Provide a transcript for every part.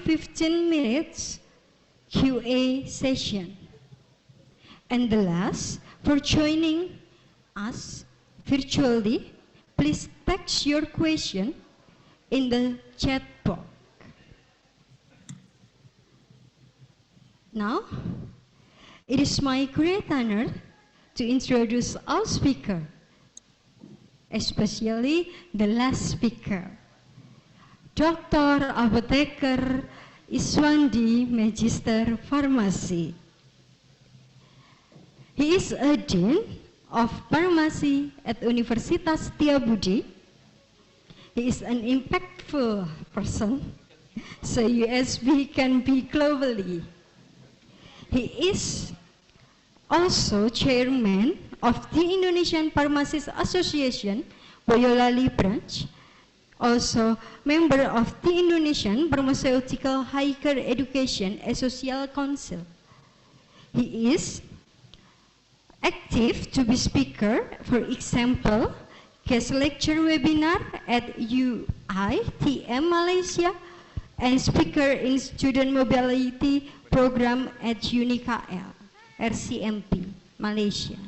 15 minutes QA session. And the last, for joining us virtually, please text your question in the chat box. Now, it is my great honor to introduce our speaker, especially the last speaker, Dr. Apotheker Iswandi, Magister Pharmacy. He is a Dean of Pharmacy at Universitas Setiabudi. He is an impactful person, so USB can be globally. He is also chairman of the Indonesian Pharmacists Association, Boyolali branch, also member of the Indonesian Pharmaceutical Higher Education Association Council. He is active to be speaker, for example, guest lecture webinar at UiTM Malaysia, and speaker in student mobility program at UNIKL, RCMP, Malaysia.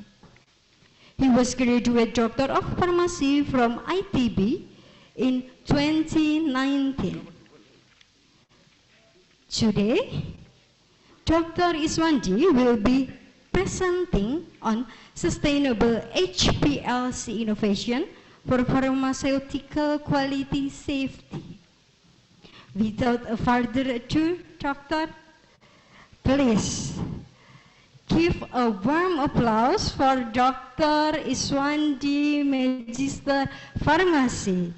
He was graduate Doctor of Pharmacy from ITB in 2019. Today, Dr. Iswandi will be presenting on sustainable HPLC innovation for pharmaceutical quality safety. Without further ado, Doctor, please give a warm applause for Dr. Iswandi, Magister Pharmacy.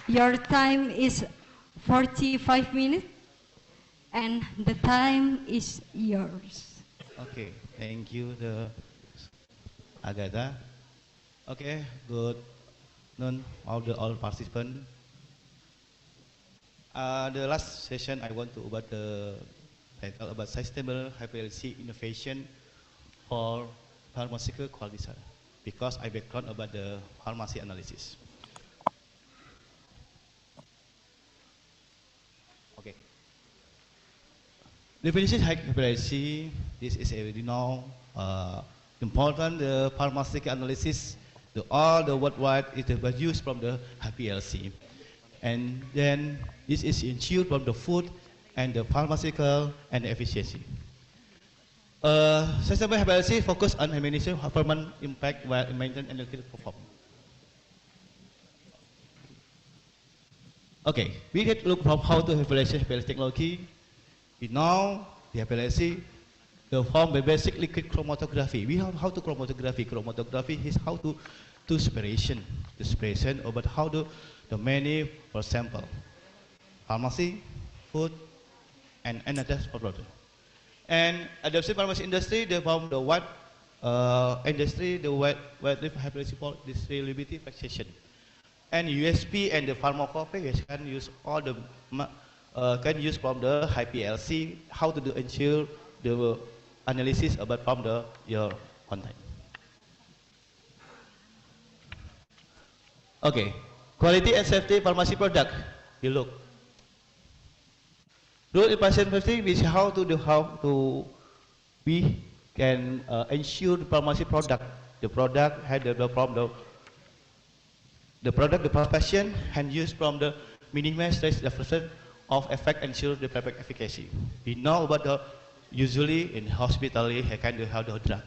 Your time is 45 minutes. And the time is yours. Okay, thank you, Agatha. Okay, good noon, all participants. The last session I want to about the title about sustainable HPLC innovation for pharmaceutical quality, because I background about the pharmacy analysis. Okay. Definition HPLC, this is already known, important pharmaceutical analysis, all the worldwide is used from the HPLC. And then this is ensured from the food and the pharmaceutical and the efficiency. Sustainable HPLC focus on elimination of permanent impact while maintaining analytical performance. Okay, we need to look from how to HPLC technology. We know the HPLC, the form by basic liquid chromatography. We have how to chromatography. Chromatography is how to separation, the separation about how to the many, for example, pharmacy, food, and another product. And at the pharmacy industry, they found the what industry, the what HPLC for this reliability fixation. And USP and the pharmacopoeia can use all the can use from the HPLC how to do ensure the analysis about from the your content. Okay, quality and safety pharmacy product. You look. Rule in patient safety is how to we can ensure the pharmacy product. The product had the problem. The product the patient can use from the minimize risk of effect and ensure the perfect efficacy. We know about the usually in hospital he can do how the drug.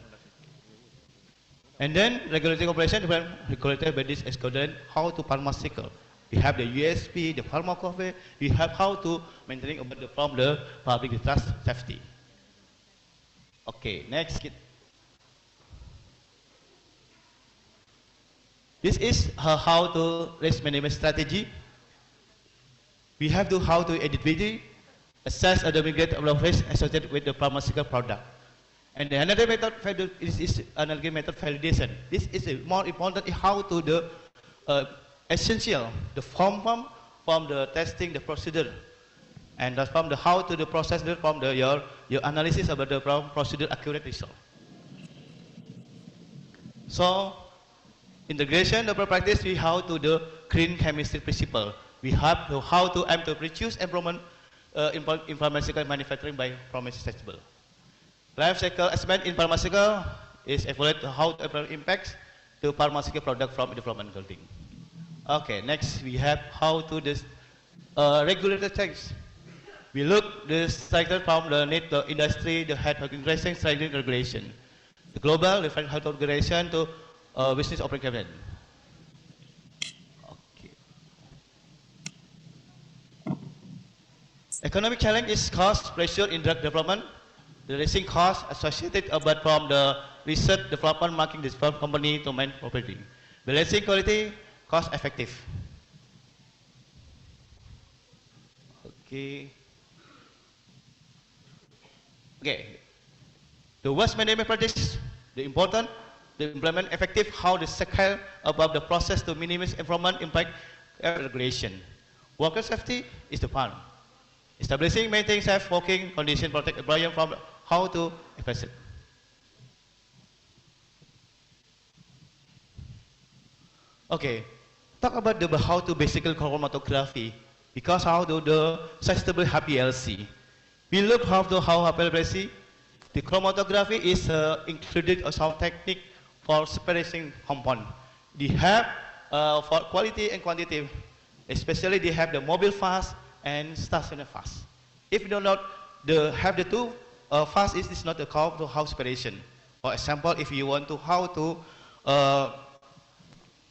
And then regulatory operation regulated by this excellent how to pharmaceutical. We have the USP, the pharmacopoeia. We have how to maintain about the from the public trust safety. Okay, next. This is how to risk management strategy. We have to how to identify, assess the mitigate of risk associated with the pharmaceutical product. And another method is another method validation. This is more important how to the essential the form from the testing the procedure, and from the how to the process from the your analysis about the procedure accurate result. So integration of practice we how to the green chemistry principle. We have to how to aim to reduce environment in pharmaceutical manufacturing by sustainable. Life cycle assessment in pharmaceutical is evaluate how to impacts the pharmaceutical product from development building. Okay, next we have how to this regulator checks. We look the cycle from the need the industry, the head regulation, training regulation, the global different health regulation to business operation. Okay. Economic challenge is cost pressure in drug development. The rising costs associated about from the research development marking this company to main property. Balancing quality, cost effective. Okay. Okay. The waste management practice, the important, the implement effective how the scale above the process to minimize environment impact regulation. Worker safety is the part. Establishing, maintaining safe working condition, protect employee from how to address it. Okay, talk about the how to basic chromatography because how to the sustainable HPLC. We look how to how HPLC. The chromatography is included as a technique for separating compound. They have for quality and quantity, especially they have the mobile fast and stationary fast. If you do not have the two fast, is not a call to how separation. For example, if you want to how to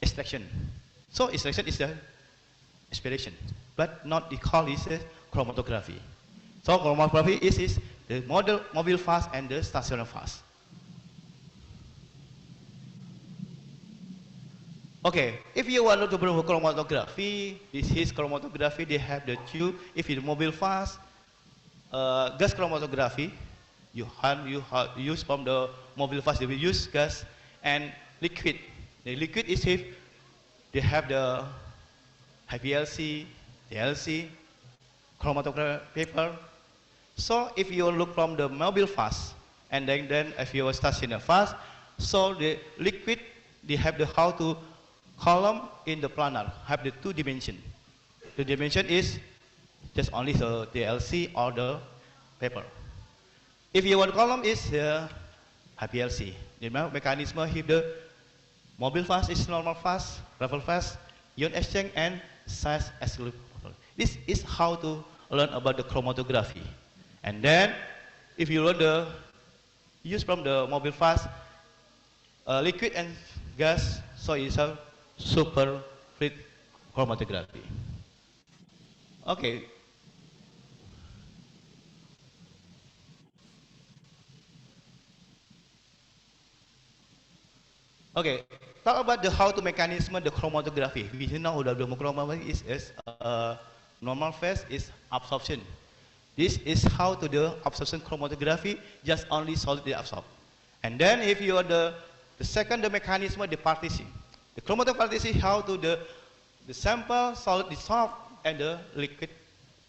extraction, so extraction is the aspiration, but not the call is chromatography. So chromatography is the mobile fast and the stationary fast. Okay, if you want to do chromatography, this is chromatography. They have the two. If it's mobile fast, gas chromatography, you use from the mobile fast. They will use gas and liquid. The liquid is if they have the HPLC, DLC, chromatography paper. So if you look from the mobile fast, and then if you are stationary fast, so the liquid they have the how to column in the planar have the two dimension. The dimension is just only the DLC or the paper. If you want column is the HPLC. The mechanism if the mobile fast is normal fast, raffle fast, ion exchange and size exclusive. This is how to learn about the chromatography. And then if you learn the use from the mobile fast, liquid and gas, so it's a super fluid chromatography. Okay. Okay, talk about the how to mechanism the chromatography. We know that the chromatography is normal phase is absorption. This is how to do absorption chromatography, just only solid they absorb. And then if you are the second the mechanism the partition. The chromatography partition how to the sample solid dissolve and the liquid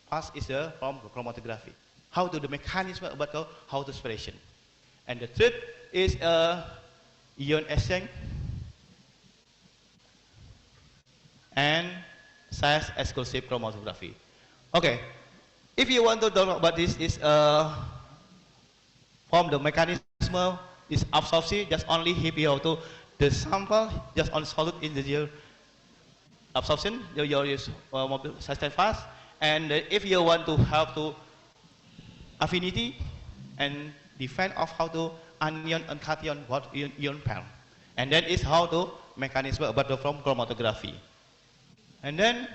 pass is the from chromatography. How to the mechanism about how to separation. And the third is ion exchange and size exclusive chromatography. Okay, if you want to talk about this is from the mechanism is absorption just only if you have to the sample just on solid in the absorption your mobile sustain fast, and if you want to have to affinity and define of how to anion and cation what ion pair, and then is how to mechanism about the from chromatography. And then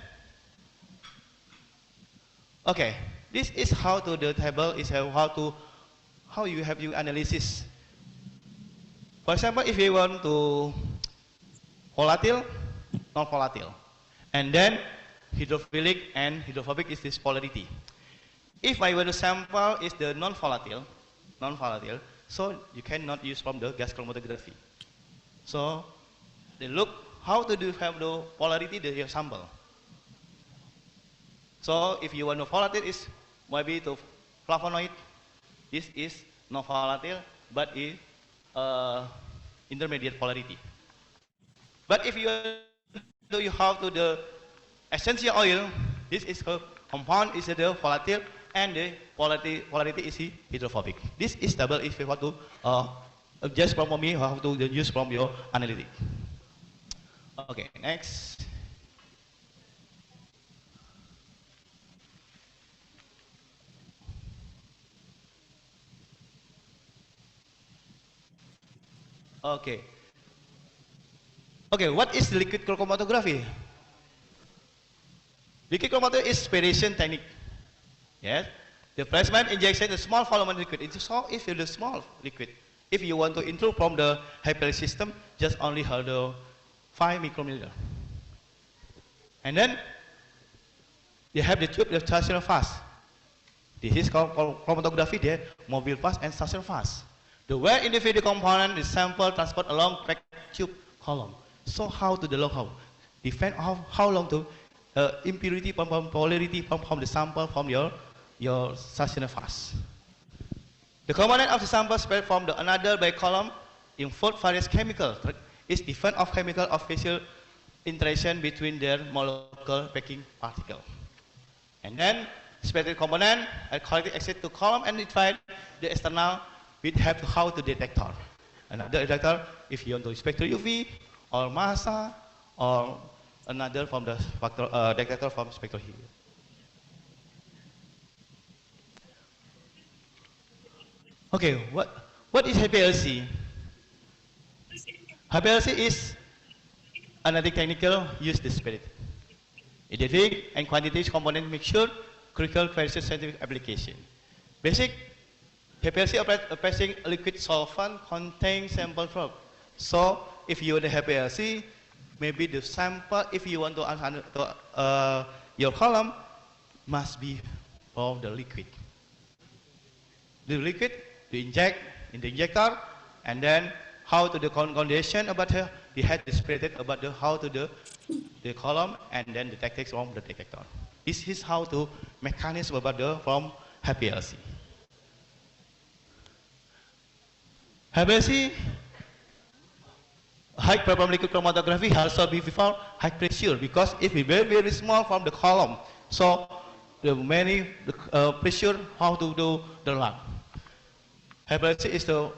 okay, this is how to the table is how you have you analysis. For example, if you want to volatile, non-volatile, and then hydrophilic and hydrophobic is this polarity. If I want to sample is the non-volatile, so you cannot use from the gas chromatography. So they look how to do have the polarity the your sample. So if you want to volatile is maybe to flavonoid. This is non volatile but is intermediate polarity. But if you So you have to the essential oil. This is a compound is the volatile and the polarity is hydrophobic. This is double if you want to just from me how to use from your analytic. Okay, next. Okay. Okay, what is liquid chromatography? Liquid chromatography is spiration technique. Yes. The placement injection a small volume of liquid. It's so if it is small liquid. If you want to intrude from the hyper system, just only hold the 5 micrometer. And then you have the tube, the stationary fast. This is called chromatography, the mobile fast and stationary fast. The where individual component is sample transport along packed tube column. So how to the how? Depend on how long to impurity from polarity from the sample from your stationary fast. The component of the sample spread from the another by column involve various chemicals. It's different of chemical of special interaction between their molecular packing particle. And then specific component quality exit to column and divide the external we have to how to detector. Another detector if you want to spectral UV or massa or another from the factor, detector from spectral heat. Okay, what is HPLC? HPLC is another technical use the spirit. Identifying and quantitative component mixture critical question scientific application. Basic HPLC operating liquid solvent contain sample probe. So if you want the HPLC, maybe the sample if you want to answer your column must be from the liquid. The liquid to inject in the injector and then how to the condition about the head is spread about the how to the column and then the tactics from the detector. This is how to mechanism about the from HPLC. HPLC high problem liquid chromatography also be before high pressure because if it very small from the column, so the many pressure how to do the lab. HPLC is the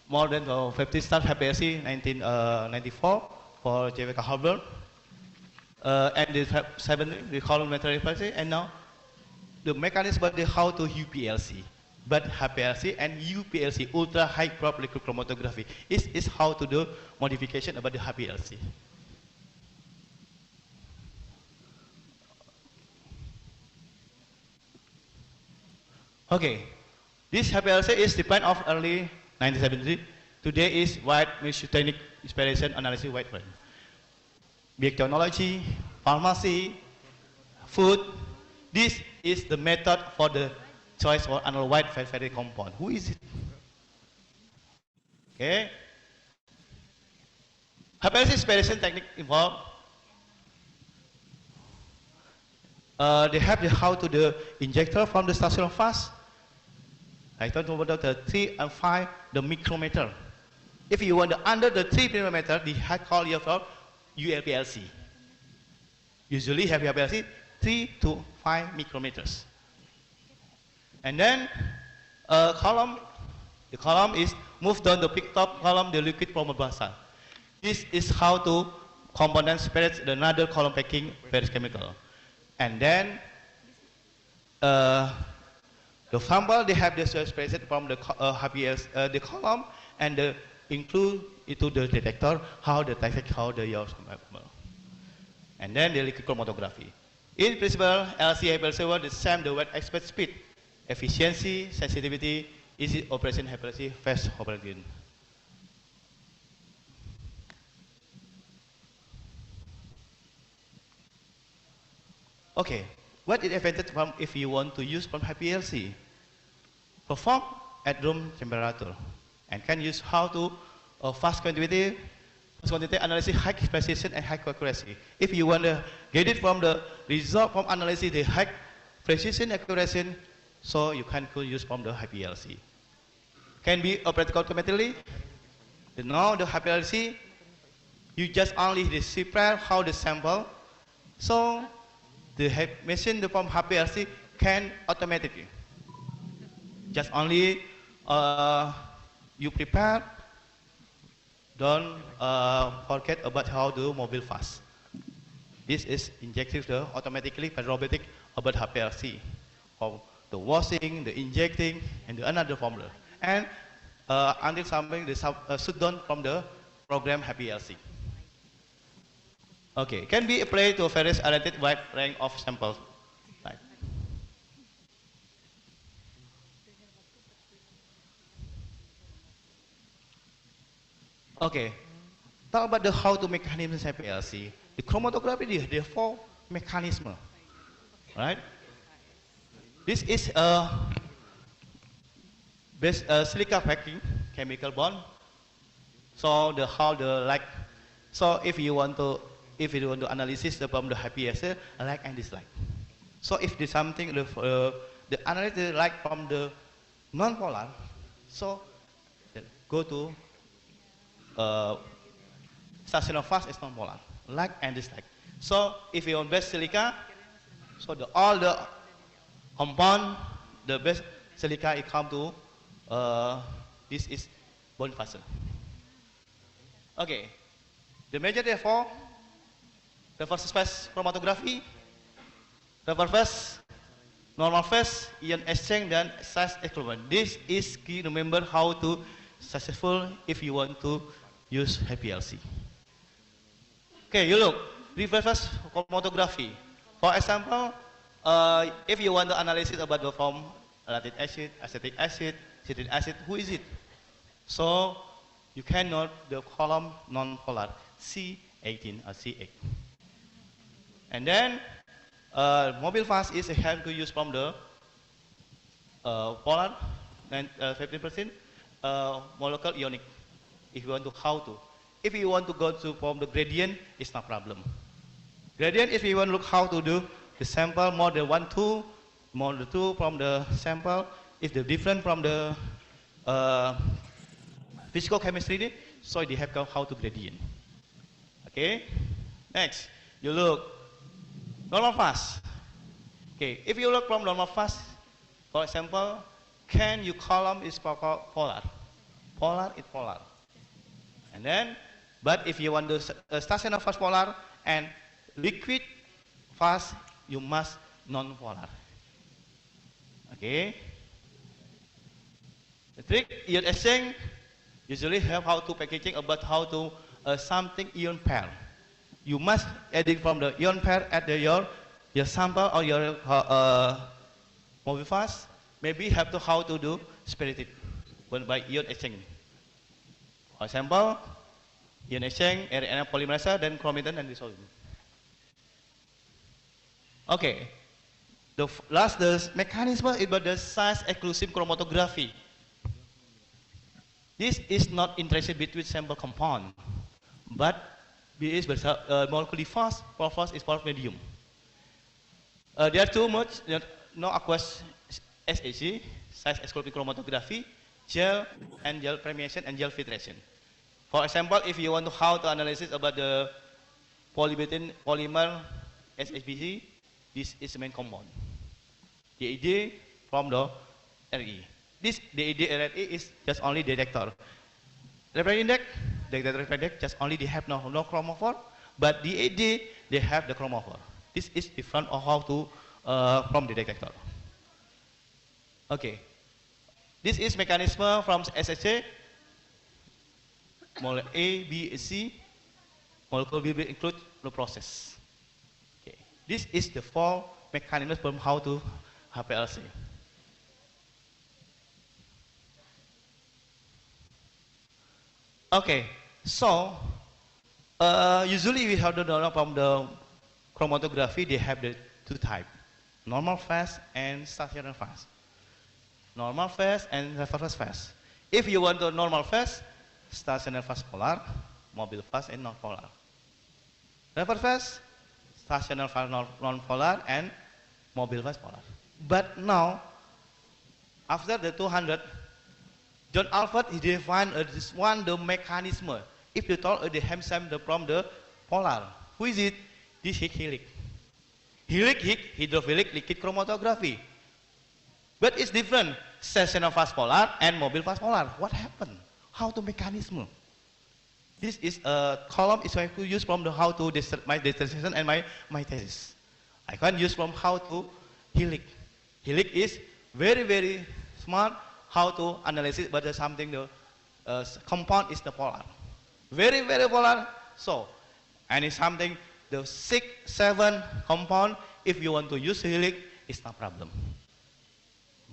more than 50 start HPLC 1994 for JVK Harvard. And the 7 the column material HPLC and now the mechanism about the how to UPLC. But HPLC and UPLC ultra high probe liquid chromatography is how to do modification about the HPLC. Okay, this HPLC is depend of early 1970. Today is wide mixture technique inspiration analysis wide range. Biotechnology, pharmacy, food. This is the method for the choice for analyze wide variety compound. Who is it? Okay. HPLC inspiration technique involved. They have the how to the injector from the stationary fast. I talked about the 3 and 5 the micrometer. If you want the under the 3 micrometer, the head call yourself ULPLC. Usually have ULPLC 3 to 5 micrometers. And then column, the column is moved down the pick top column, the liquid chromatography. This is how to component spread the another column packing various chemical. And then the sample they have the spread from the the column and the include into the detector how the detect how the your sample. And then the liquid chromatography. In principle, LC HPLC the same the wet expert speed, efficiency, sensitivity, easy operation HPLC, fast operation. Okay, what is advantage from if you want to use from HPLC? Perform at room temperature and can use how to fast quantity analysis, high precision and high accuracy. If you want to get it from the result from analysis, the high precision accuracy, so you can use from the HPLC. Can be operated automatically. Now the HPLC You just only prepare how the sample, so the machine from HPLC can automatically. Just only you prepare, don't forget about how to mobile fast. This is injected automatically by robotic about HPLC. For the washing, the injecting, and the another formula. And until something the should done from the program HPLC. Okay, can be applied to various oriented wide range of samples. Right. Okay, talk about the how to mechanism HPLC. The chromatography, there are 4 mechanisms, right? This is a silica packing chemical bond. So so if you want to analysis from the HPLC, like and dislike. So if there's something the analysis like from the non-polar, so go to stationary fast is non-polar, like and dislike. So if you want best silica, so all the compound, the best silica it come to this is bond faster. Okay, the major therefore reverse phase chromatography, reverse phase, normal phase, ion exchange, dan size exclusion. This is key. Remember how to successful if you want to use HPLC. Okay, you look reverse phase chromatography. For example, if you want to analysis about the form lactic acid, acetic acid, citric acid, who is it? So you can note the column non-polar C18 or C8. And then mobile fast is have to use from the polar and 15% molecular ionic. If you want to how to. If you want to go to from the gradient, it's no problem. Gradient, if you want to look how to do the sample model 1, 2, model 2 from the sample, if they're different from the physical chemistry, so they have how to gradient. Okay, next, you look normal fast. Okay, if you look from normal fast, for example, can you column is polar? Polar is polar. And then, but if you want to stationary fast polar and liquid fast, you must non-polar. Okay. The trick ion exchange usually have how to packaging about how to something ion pair. You must adding from the ion pair at your sample or your mobile fast. Maybe have to how to do spirited by ion exchange. For example, ion exchange, RNA polymerase, then chromatin and dissolving. Okay. The mechanism about the size exclusive chromatography. This is not interested between sample compound, but this is molecularly fast, for fast is for medium. There are too much, no aqueous SAC, size exclusive chromatography, gel and gel permeation and gel filtration. For example, if you want to how to analysis about the polymer SHBC, this is the main compound. The idea from the RE. The idea RE is just only detector. Reference index, the reference index just only they have no chromophore, but the idea they have the chromophore. This is different of how to from the detector. Okay. This is mechanism from SHA. Molecule A, B, C. Molecule B will include the process. Okay. This is the 4 mechanisms from how to HPLC. Okay, so usually we have the data from the chromatography. They have the 2 types: normal phase and stationary phase. Normal phase and reverse phase. If you want the normal phase, stationary phase polar, mobile phase and non-polar. Reverse phase, stationary phase non-polar and mobile phase polar. But now, after the 200, John Alford he defined this one the mechanism. If you talk the Hemsam from the polar, who is it? This is Hillig. Hillig is hydrophilic liquid chromatography. But it's different. Stationary fast polar and mobile fast polar. What happened? How to mechanism? This is a column is I could use from the how to my dissertation and my thesis. I can use from how to Hillig. Hillig is very smart how to analyze it, but there's something the compound is the polar. Very polar. So, and it's something the 6, 7 compound. If you want to use Hillig, it's no problem.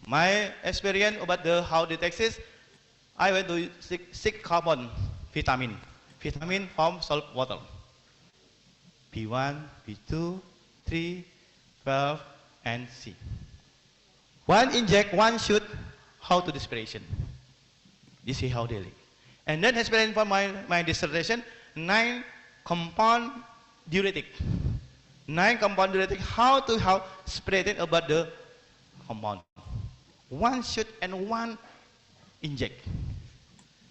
My experience about the how the text is, I went to 6 carbon vitamin from salt water. B1, B2, 3, 12, and C. One inject, one shoot. How to desperation. This is how daily. And then experience for my dissertation, 9 compound diuretic. 9 compound diuretic. How spread it about the compound. One shoot and one inject.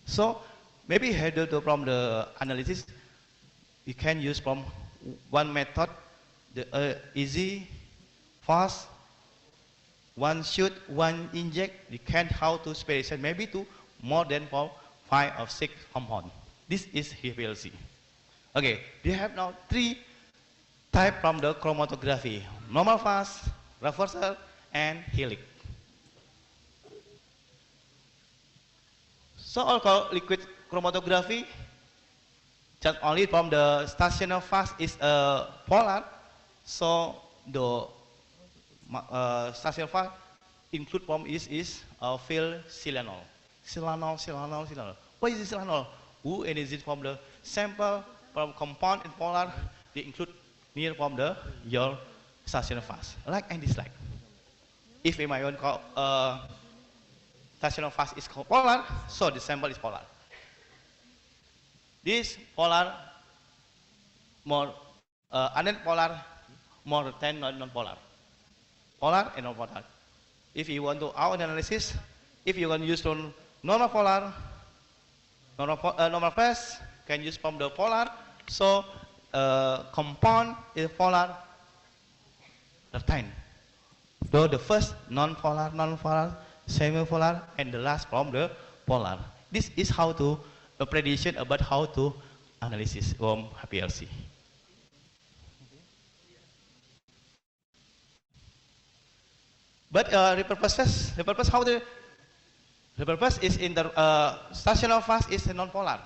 So maybe from the analysis, you can use from one method, the easy, fast, one shoot, one inject. You can how to space maybe to more than 5 or 6 compound. This is HPLC. Okay, we have now 3 types from the chromatography: normal fast, reversal, and Hillig. So also liquid chromatography, just only from the stationary fast is polar. So the stationary fast include from is field silanol. Silanol. What is silanol? Who is it from the sample from compound and polar? They include near from the your stationary fast, like and dislike. If in my own stationary fast is polar, so the sample is polar. This polar more polar more than non-polar. Polar and non-polar. If you want to our analysis, if you want to use from normal polar, normal fast can use from the polar. So compound is polar. Certain. So the first non-polar, semi-polar, and the last from the polar. This is how to a prediction about how to analysis from HPLC. But repurpose how the repurpose is in the stationary fast is non-polar.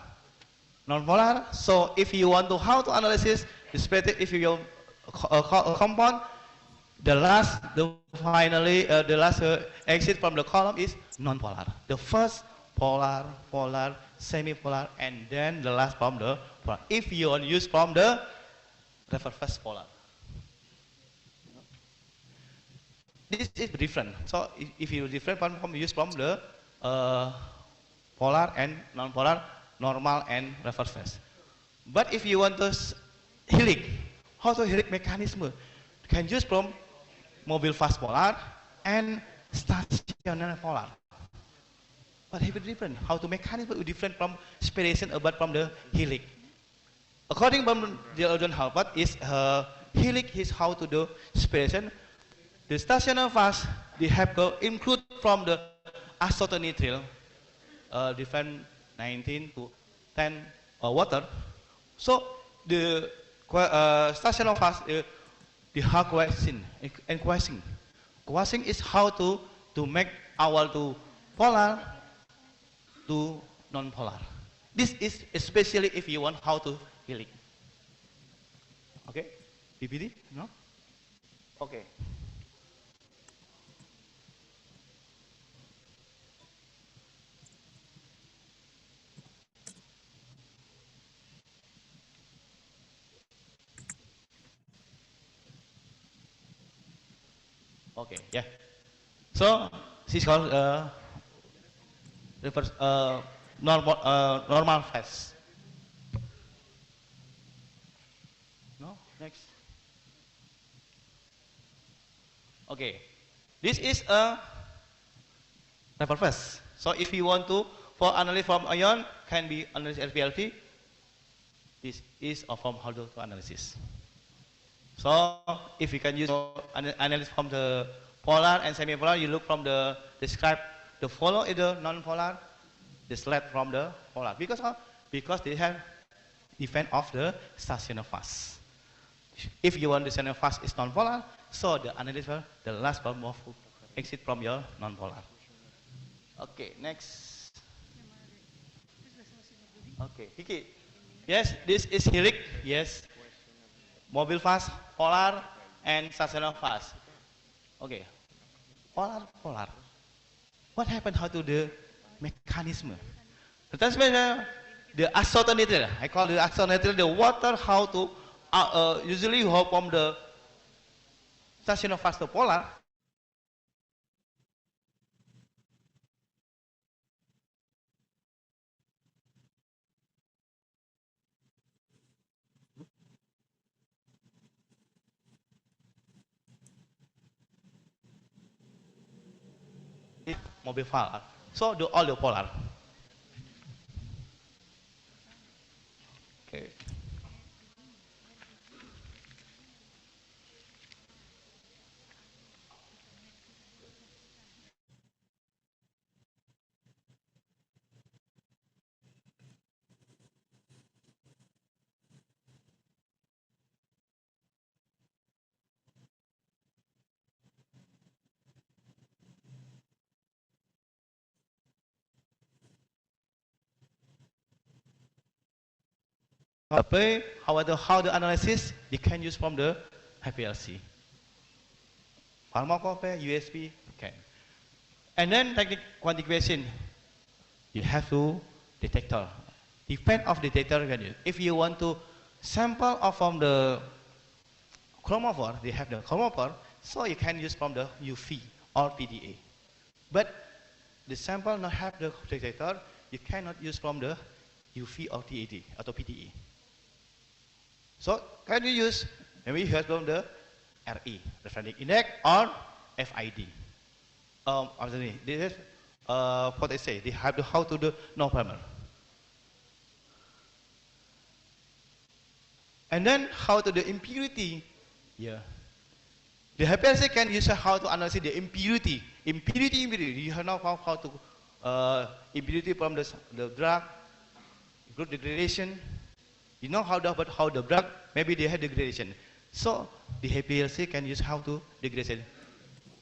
Non-polar. So if you want to how to analysis the spread, if you compound, the last exit from the column is non-polar. The first polar, semi-polar, and then the last from the polar. If you want to use from the reverse polar. This is different. So if you different from use from the polar and non-polar, normal and reverse phase. But if you want to Hillig, how to Hillig mechanism? You can use from mobile fast polar and stationary polar. But it's different. How to mechanism is different from spiration about from the Hillig. According to John Halbert, is Hillig is how to do spiration. The stationary fast they have to include from the acetonitrile, different 19 to 10 water. So the stationary fast the hard coercing and coercing. Coercing is how to make our to polar to non-polar. This is especially if you want how to Hillig. Okay, PPT? No? Okay. Okay, yeah. So this is called reverse normal phase. No, next. Okay, this is a reverse phase. So if you want to for analysis from ion can be analysis LPLP This is a form how to analysis. So if you can use analysis from the polar and semi-polar, you look from the describe the follow is the non-polar, the select from the polar. Because how? Because they have defend of the stationary phase. If you want the stationary phase is non-polar, so the analysis the last form of exit from your non-polar. Okay, next. Okay, Hiki. Yes, this is Hirik. Yes. Mobile fast, polar, and stationary fast. Okay. Polar. What happened how to the mechanism? The transmission, the acetonitrate. I call the acetonitrate the water how to usually how from the stationary fast to polar. Mobile polar. So the all the polar. Okay. Play, however, how the analysis you can use from the HPLC. Pharmacopy, USB, okay. And then technique quantification, you have to detector. Depend of detector value. If you want to sample of from the chromophore, they have the chromophore, so you can use from the UV or PDA. But the sample not have the detector, you cannot use from the UV or TAD or PDA. So can you use, maybe you have from the RE, reference index, or FID. This is what I say, they have the how to do no primer. And then how to the impurity, yeah. The HPLC can use how to analyze the impurity. Impurity. You know how to impurity from the drug, group degradation. You know how the drug maybe they had degradation. So the HPLC can use how to degradation,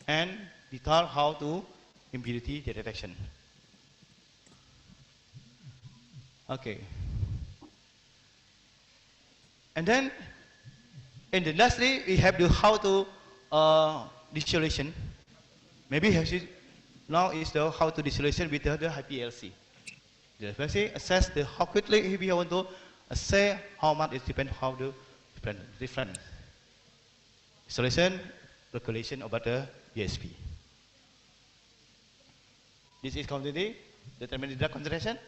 and we taught how to impurity detection. Okay. And then in the industry we have the how to distillation. Maybe now is the how to distillation with the HPLC. The HPLC assess the how quickly if you want to say how much it depends how the different distillation calculation about the USP. This is quantity determine the drug concentration.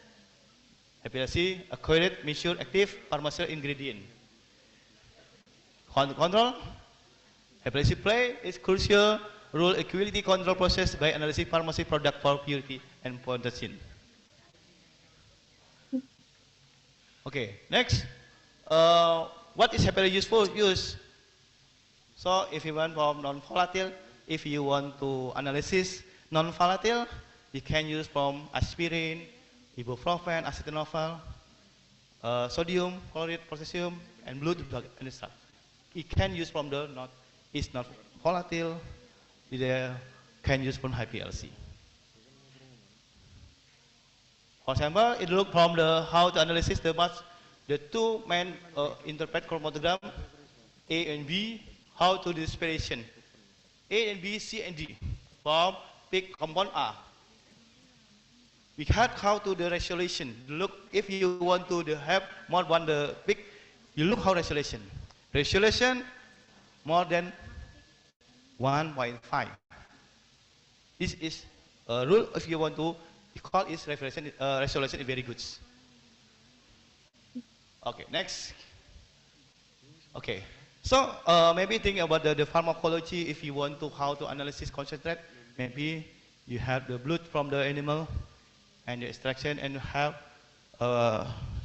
HPLC accurate measure active pharmaceutical ingredient. Control. HPLC play is crucial role in quality control process by analyzing pharmacy product for purity and potency. Okay, next. What is HPLC useful? Use. So if you want from non-volatile, if you want to analysis non-volatile, you can use from aspirin, ibuprofen, acetaminophen, sodium, chloride, potassium, and blood and stuff. It can use from the is not volatile. It can use from HPLC. For example, it look from the how to analysis the two main interpret chromatogram A and B, how to dispersion A and B, C and D from big compound A. We had how to the resolution. Look if you want to have more than the big, you look how resolution. Resolution more than 1.5. This is a rule if you want to call it resolution is very good. Okay, next. Okay, so maybe think about the pharmacology if you want to how to analysis concentrate. Maybe you have the blood from the animal and the extraction and have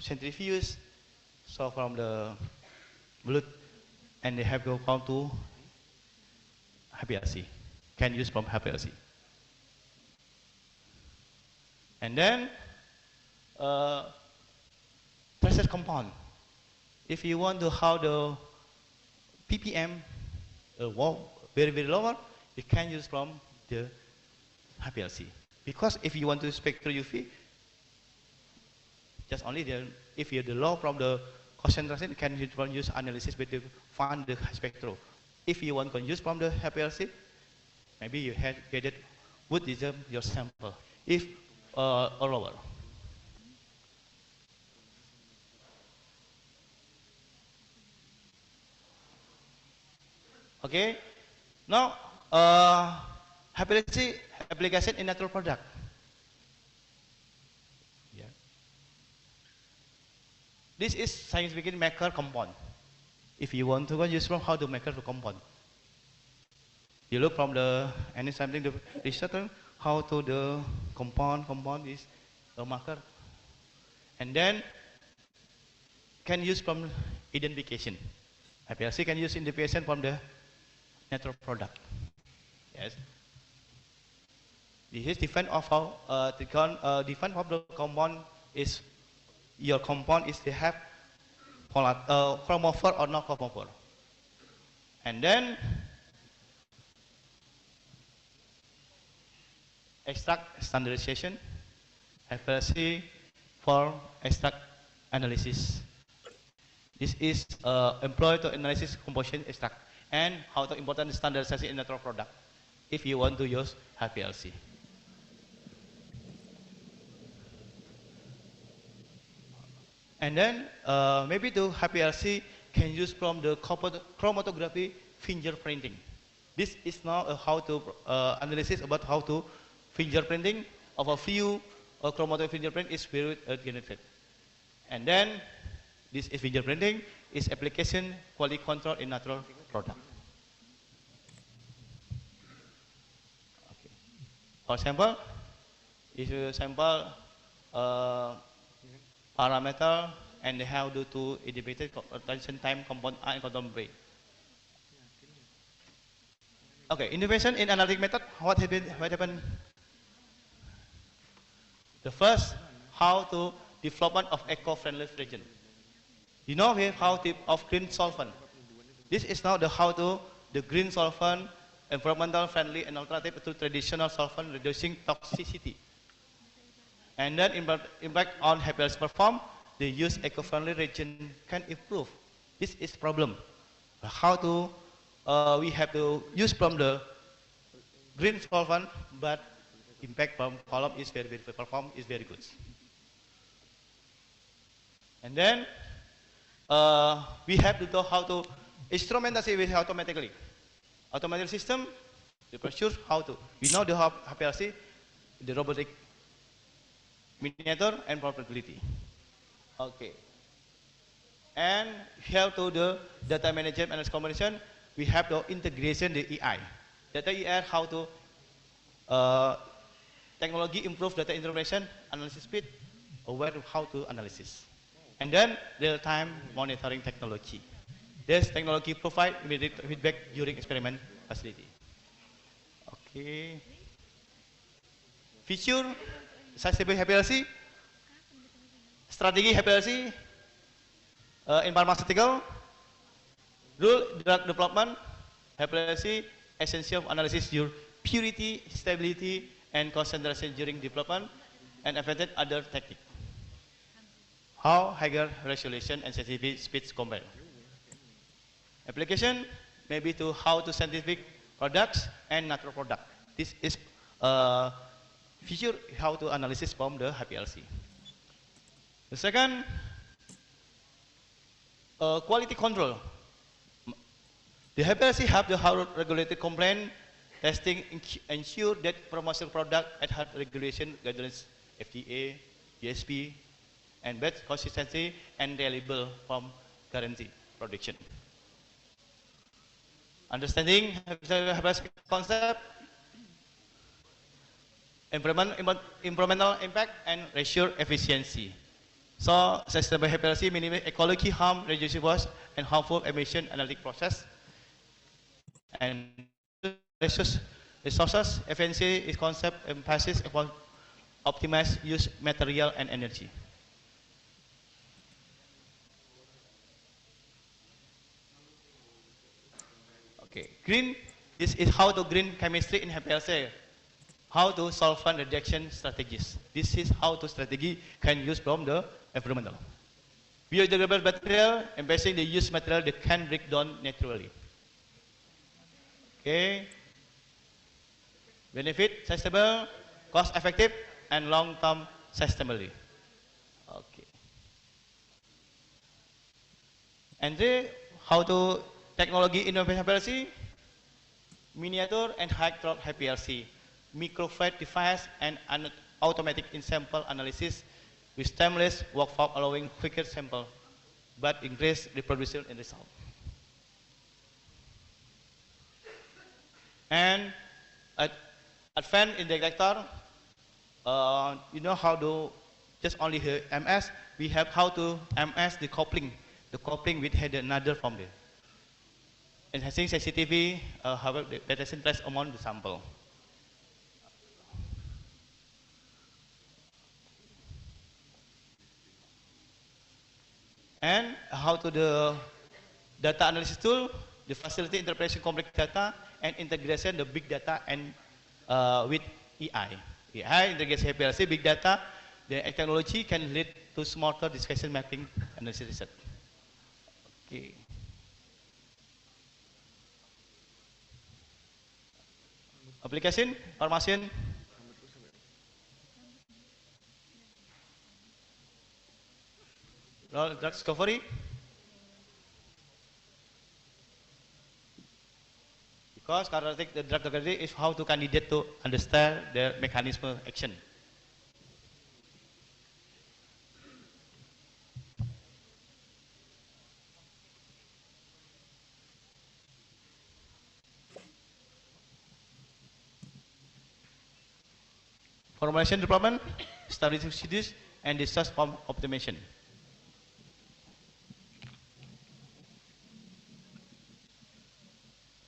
centrifuge. So from the Bluetooth, and they have go come to HPLC. Can use from HPLC. And then process compound. If you want to how the ppm very lower, you can use from the HPLC. Because if you want to spectral UV, just only if you the low from the concentration, you can use analysis to find the spectral. If you want to use from the HPLC, maybe you had get it would deserve your sample. If or lower. Okay. Now, HPLC application in natural product. Yeah. This is scientific maker compound. If you want to use from how to make a compound, you look from the any something the research how to the compound is a marker, and then can use from identification. HPLC can use identification from the natural product. Yes. This is different of how different of the compound is your compound is they have chromophore or not chromophore. And then extract standardization, HPLC for extract analysis. This is employed to analysis composition extract and how to important standardization in natural product if you want to use HPLC. And then maybe the HPLC can use from the chromatography fingerprinting. This is now how to analysis about how to fingerprinting of a few chromatography fingerprint is very generated. And then this is fingerprinting is application quality control in natural product. Okay. For example, if you sample parameter and how to indicate attention time compound A and compound B. Okay, innovation in analytic method. What happened? The first, how to development of eco-friendly reagent. You know we have how to of green solvent. This is now the how to the green solvent, environmental friendly and alternative to traditional solvent, reducing toxicity. And then impact on HPLC perform, the use eco-friendly reagent can improve. This is problem. How to we have to use from the green solvent, but impact from column is very perform is very good. And then we have to know how to instrumentation with automatically. Automatic system, the procedure how to. We know the HPLC, the robotic miniature and probability. Okay. And here to the data management and combination, we have the integration the EI. Data EI how to technology improve data information, analysis speed, aware of how to analysis. And then real-time monitoring technology. This technology provide immediate feedback during experiment facility. Okay. Feature sustainable HPLC, strategy HPLC in pharmaceutical, rule drug development, HPLC essential analysis your purity, stability, and concentration during development, and affected other technique. How higher resolution and sensitivity speeds compare. Application maybe to how to scientific products and natural product. This is feature how to analysis from the HPLC. The second, quality control. The HPLC have the how regulated complaint testing ensure that promotional product adhere regulation guidelines FDA, GSP, and best consistency and reliable from guarantee production. Understanding HPLC concept, environmental impact and ratio efficiency. So sustainable HPLC minimize ecology harm, reduce waste and harmful emission analytic process. And resources efficiency is concept emphasis upon optimize use material and energy. Okay, green, this is how to green chemistry in HPLC. How to solvent reduction strategies. This is how to strategy can use from the environmental. Biodegradable material, embracing the used material that can break down naturally. Okay. Benefit, sustainable, cost effective, and long-term sustainability. Okay. And then, how to technology innovation HPLC, miniature and high throughput HPLC, microfluid device and automatic in-sample analysis with timeless workflow allowing quicker sample, but increase reproducible in result. And advanced integrator, you know how to just only here MS, we have how to MS the coupling with head another from there. Enhancing sensitivity, however, the data less amount the sample. And how to the data analysis tool, the facility interpretation complex data and integration the big data and with AI. AI integration HPLC, big data, the technology can lead to smarter discussion mapping analysis research. Okay. Application, formation. Drug discovery. Because characteristic the drug discovery is how to candidate to understand the mechanism action. Formulation development, study procedures, and discharge form optimization.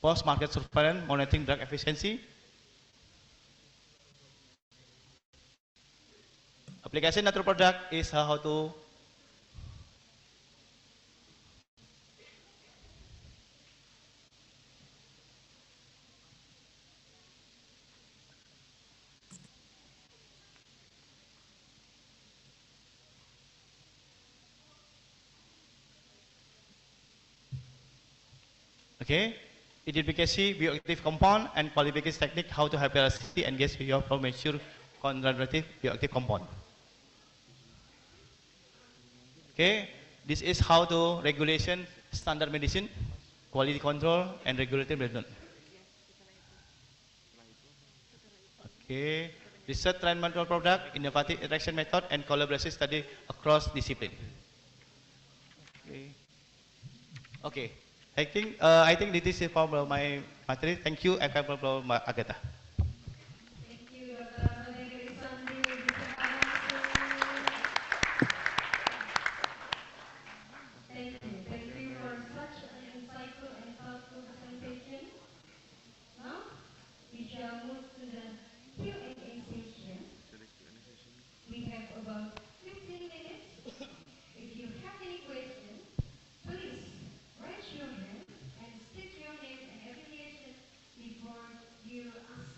Post-market surveillance, monitoring drug efficiency. Application natural product is how to okay. Identification bioactive compound and qualification technique how to HPLC engage with your mature conservative bioactive compound. Okay, this is how to regulation standard medicine, quality control, and regulatory management. Okay, research trend control product, innovative interaction method, and collaboration study across discipline. Okay, okay. I think this is for my material. Thank you, and for Agatha. Thank you, Dr. Negeri Sandi. Thank you for such an insightful and thoughtful presentation. Now, we shall move to the Q&A session. We have about 15 minutes. If you have any questions, please raise your hand and state your name and affiliation before you ask.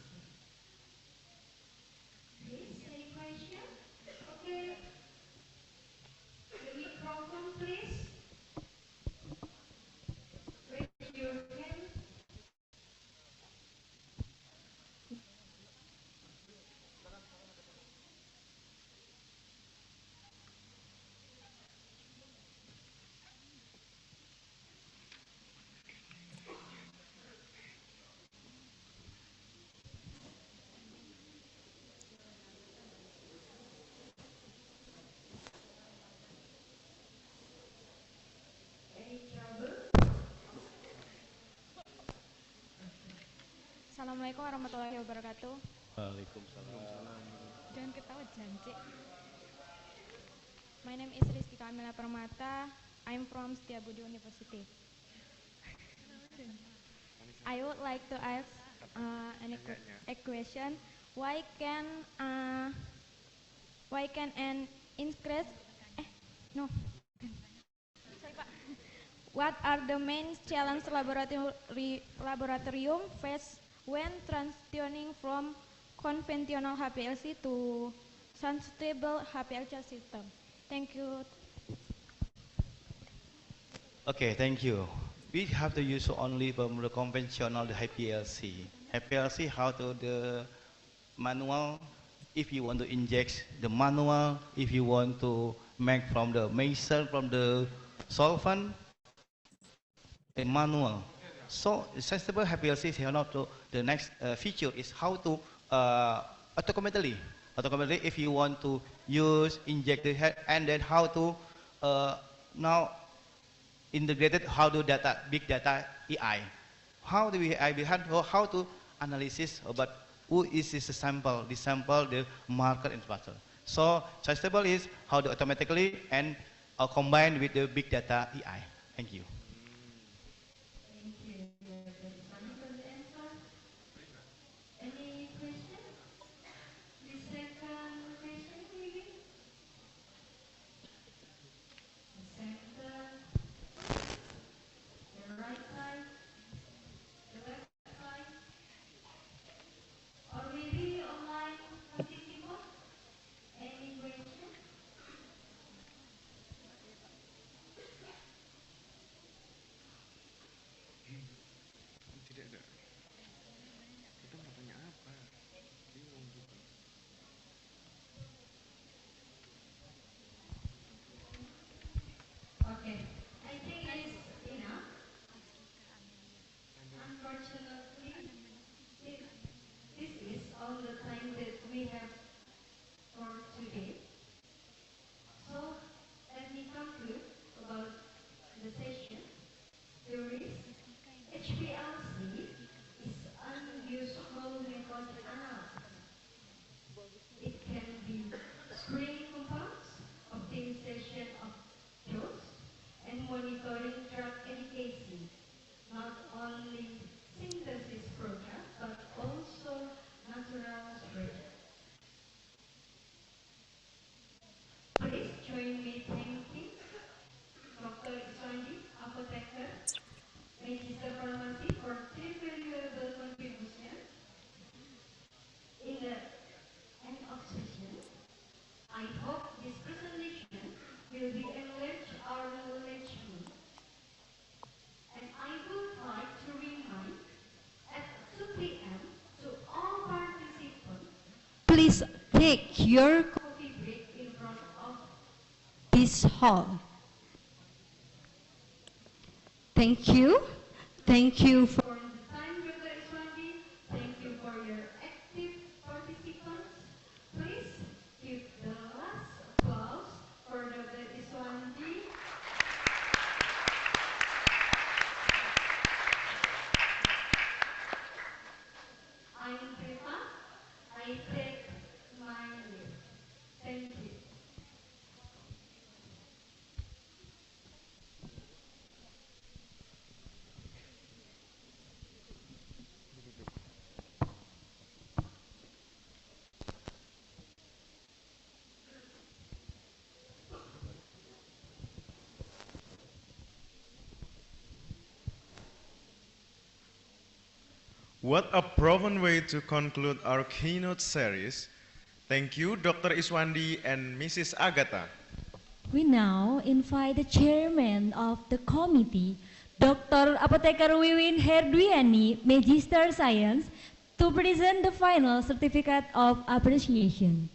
Please, any question? Okay. The microphone, please. Raise your hand. Any trouble? Assalamualaikum warahmatullahi wabarakatuh. Waalaikumsalam. Jangan ketawa janji. My name is Rizky Kamila Permata. I'm from Setiabudi University. I would like to ask a question. Why can uh, why can an increase? No. Sorry, Pak. What are the main challenges laboratorium face when transitioning from conventional HPLC to sustainable HPLC system? Thank you. Okay, thank you. We have to use only from the conventional the HPLC. HPLC how to the manual. If you want to inject the manual, if you want to make from the mixer from the solvent, the manual. So sustainable HPLC is not to the next feature is how to automatically. Automatically, if you want to use inject the head and then how to now integrated how to data big data AI. How do we have how to analysis about who is this sample, the sample, the market infrastructure. So sustainable is how to automatically and combine with the big data AI. Thank you. Thank you, Dr. Iswandi, for the answer. Any question? The second question, maybe? The center, the right side, the left side, or maybe online participant? Any question? Tidak ada. Kita mau tanya apa? Bingung juga. Okay, I think it is enough. Unfortunately, this is all the time that we have for today. So let me conclude about the session. Theories. HPLC is unuseful record analysis. It can be screening compounds, optimization of dose, and monitoring drug efficacy. Not only synthesis program, but also natural spread. Please join me thanking Dr. Iswandi, apotheker, Magister Pharmacy for 3 valuable contributions. In the end of session, I hope this presentation will be enrich our knowledge. And I would like to remind at 2 p.m. to all participants, please take your coffee break in front of this hall. Thank you. Thank you for the time, Dr. Iswandi. Thank you for your active participants. Please give the last applause for Dr. Iswandi. I'm Prima. I take my leave. Thank you. What a profound way to conclude our keynote series. Thank you, Dr. Iswandi and Mrs. Agatha. We now invite the chairman of the committee, Dr. Apotheker Wiwin Herdwiani, Magister Science, to present the final certificate of appreciation.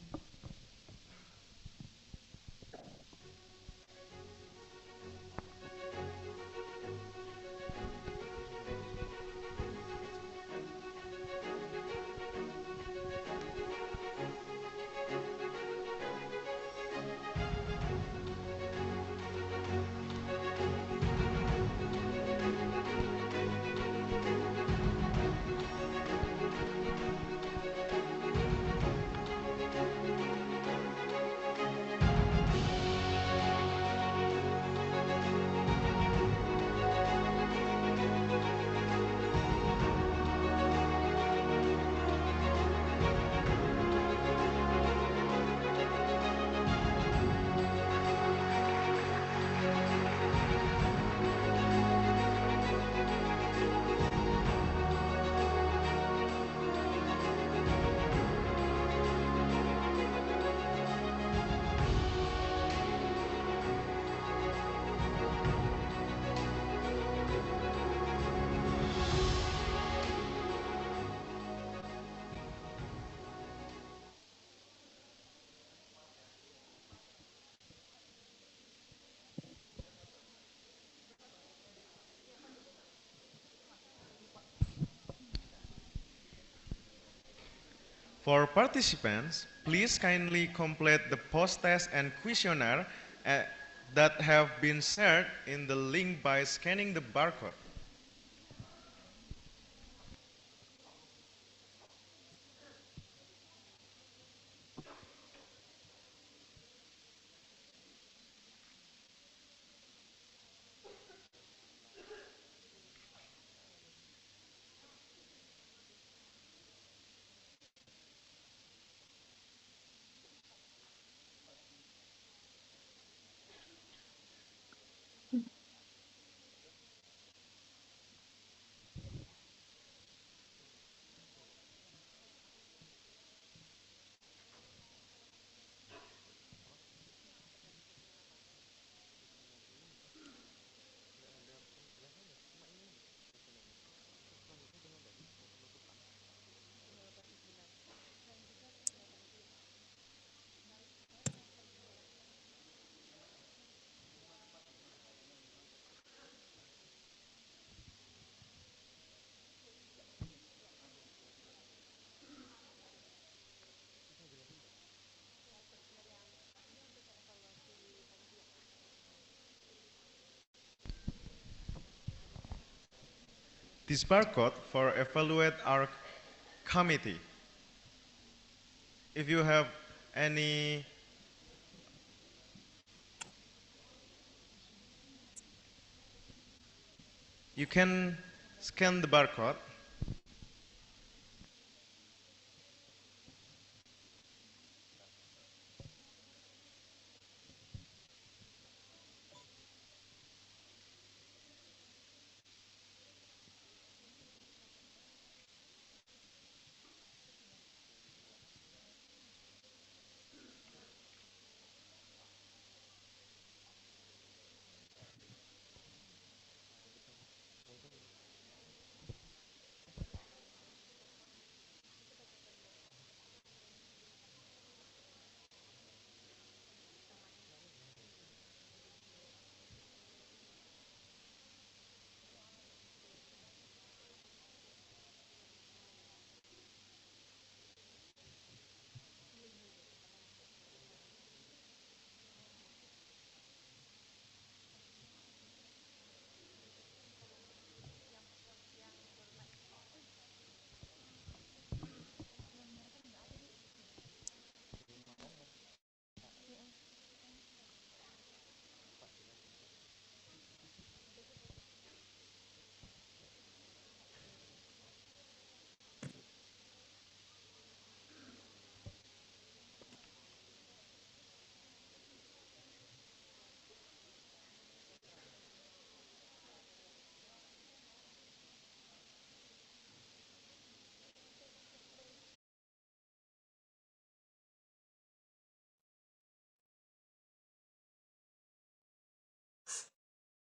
For participants, please kindly complete the post-test and questionnaire that have been shared in the link by scanning the barcode. This barcode for evaluate our committee. If you have any you can scan the barcode